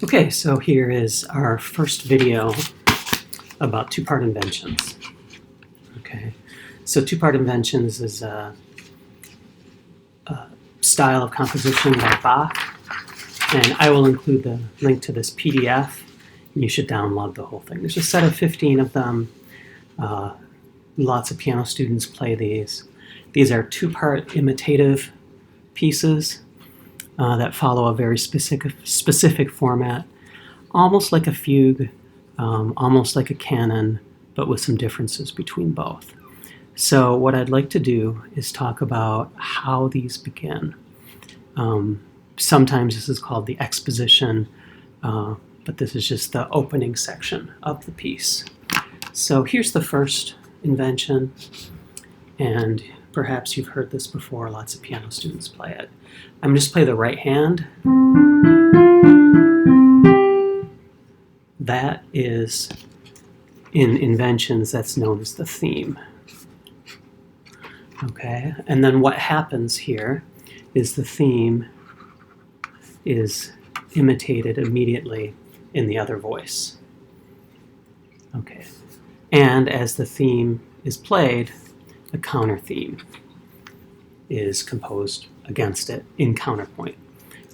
Okay, so here is our first video about two-part inventions. Okay, so two-part inventions is a style of composition by Bach, and I will include the link to this PDF, and you should download the whole thing. There's a set of 15 of them. Lots of piano students play these. These are two-part imitative pieces that follow a very specific format, almost like a fugue, almost like a canon, but with some differences between both. So what I'd like to do is talk about how these begin. Sometimes this is called the exposition, but this is just the opening section of the piece. So here's the first invention, and perhaps you've heard this before. Lots of piano students play it. I'm going to just play the right hand. That is, in inventions, that's known as the theme. Okay, and then what happens here is the theme is imitated immediately in the other voice. Okay, and as the theme is played, a counter theme is composed against it in counterpoint.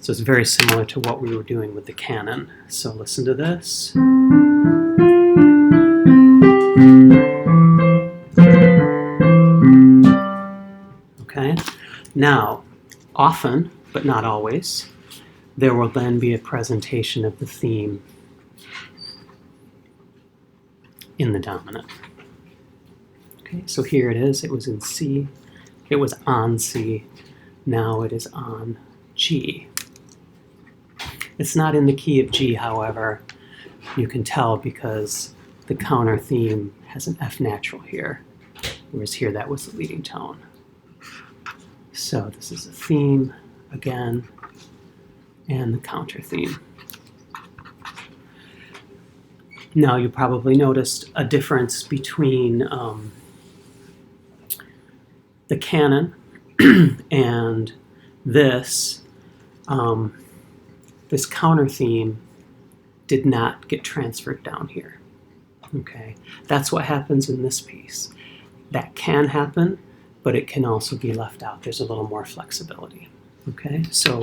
So it's very similar to what we were doing with the canon. So listen to this. Okay, now often, but not always, there will then be a presentation of the theme in the dominant. Okay, so here it is. It was in C. It was on C. Now it is on G. It's not in the key of G, however. You can tell because the counter theme has an F natural here, whereas here that was the leading tone. So this is a theme again, and the counter theme. Now you probably noticed a difference between the canon and this. This counter theme did not get transferred down here. Okay, that's what happens in this piece. That can happen, but it can also be left out. There's a little more flexibility. Okay, so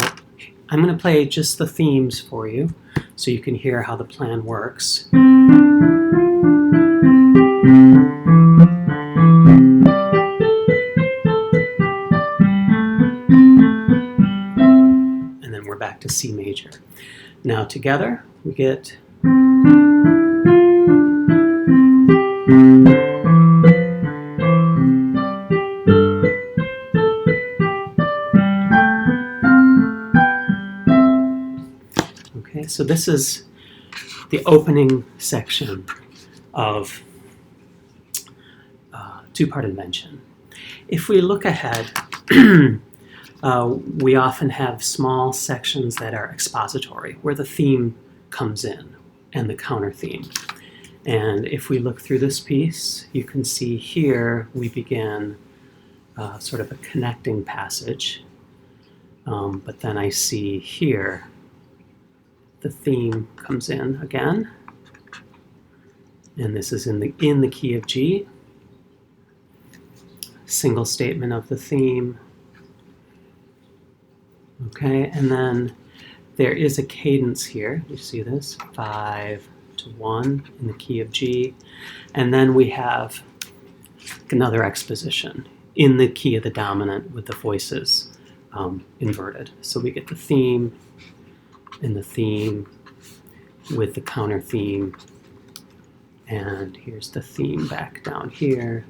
I'm going to play just the themes for you so you can hear how the plan works. And then we're back to C major. Now together we get okay, so this is the opening section of two-part invention. If we look ahead, we often have small sections that are expository, where the theme comes in and the counter theme. And if we look through this piece, you can see here we begin sort of a connecting passage. But then I see here the theme comes in again, and this is in the key of G. Single statement of the theme. Okay, and then there is a cadence here. You see this? 5 to 1 in the key of G. And then we have another exposition in the key of the dominant with the voices inverted. So we get the theme and the theme with the counter theme. And here's the theme back down here.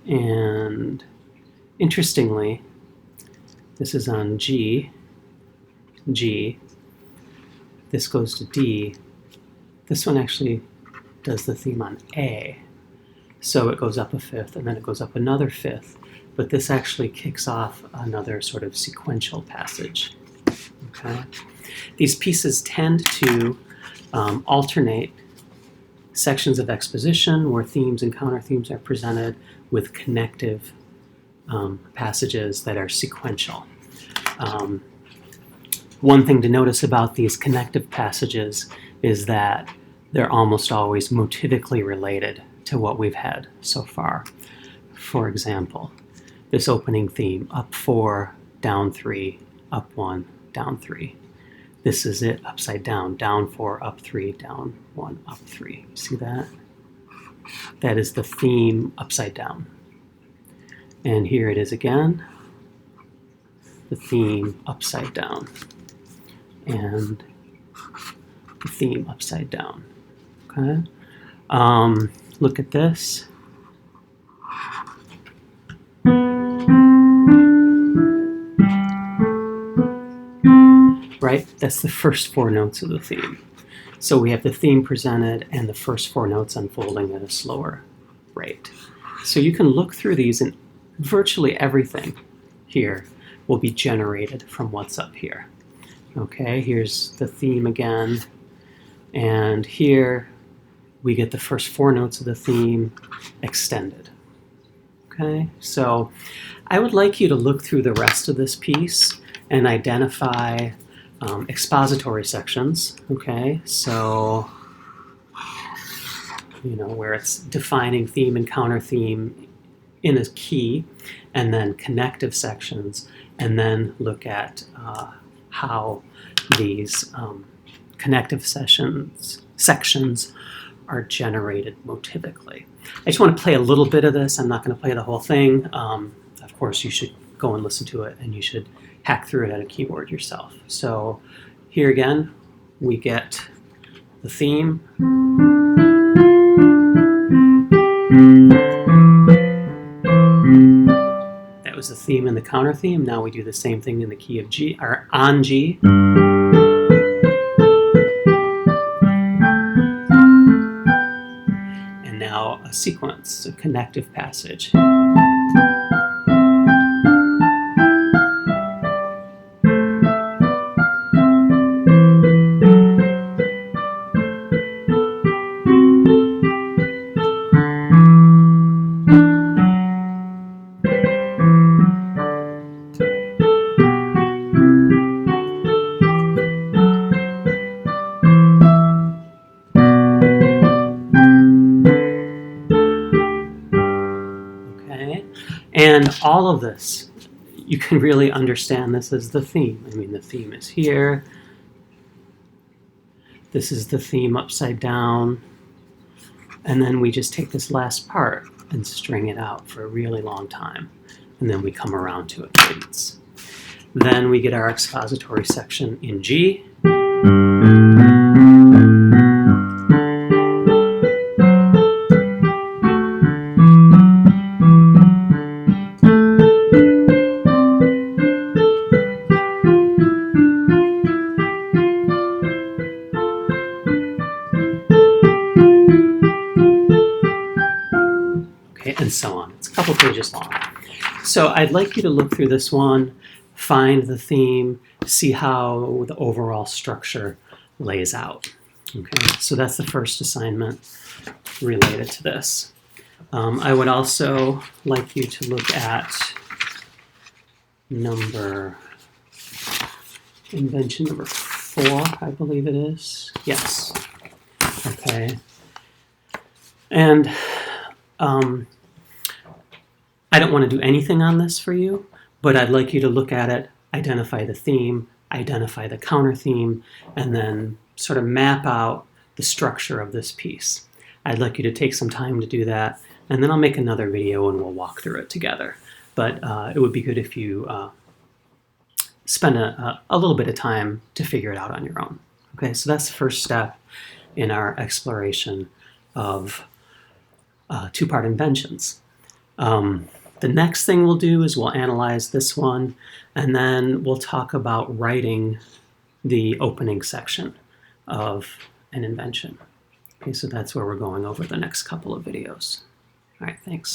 And interestingly, this is on G, G. This goes to D. This one actually does the theme on A. So it goes up a fifth, and then it goes up another fifth. But this actually kicks off another sort of sequential passage. Okay? These pieces tend to alternate sections of exposition where themes and counter themes are presented with connective passages that are sequential. One thing to notice about these connective passages is that they're almost always motivically related to what we've had so far. For example, this opening theme, up 4, down 3, up 1, down 3. This is it upside down, down 4, up 3, down 1, up 3. See that? That is the theme upside down. And here it is again, the theme upside down. And the theme upside down. Okay? Look at this. Right? That's the first 4 notes of the theme. So we have the theme presented and the first 4 notes unfolding at a slower rate. So you can look through these and virtually everything here will be generated from what's up here. Okay, here's the theme again. And here we get the first 4 notes of the theme extended. Okay, so I would like you to look through the rest of this piece and identify expository sections. Okay, so where it's defining theme and counter theme in a key, and then connective sections, and then look at how these connective sections are generated motivically. I just want to play a little bit of this. I'm not going to play the whole thing. Of course, you should go and listen to it, and you should hack through it at a keyboard yourself. So here again, we get the theme. That was the theme and the counter theme. Now we do the same thing in the key of G, or on G. And now a sequence, a connective passage. And all of this, you can really understand this as the theme. I mean, the theme is here. This is the theme upside down. And then we just take this last part and string it out for a really long time. And then we come around to a cadence. Then we get our expository section in G. And so on. It's a couple pages long. So I'd like you to look through this one, find the theme, see how the overall structure lays out. Okay, so that's the first assignment related to this. I would also like you to look at invention number 4, I believe it is. Yes. Okay. And I don't want to do anything on this for you, but I'd like you to look at it, identify the theme, identify the counter theme, and then sort of map out the structure of this piece. I'd like you to take some time to do that, and then I'll make another video and we'll walk through it together. But it would be good if you spend a little bit of time to figure it out on your own. Okay, so that's the first step in our exploration of two-part inventions. The next thing we'll do is we'll analyze this one, and then we'll talk about writing the opening section of an invention. Okay, so that's where we're going over the next couple of videos. All right, thanks.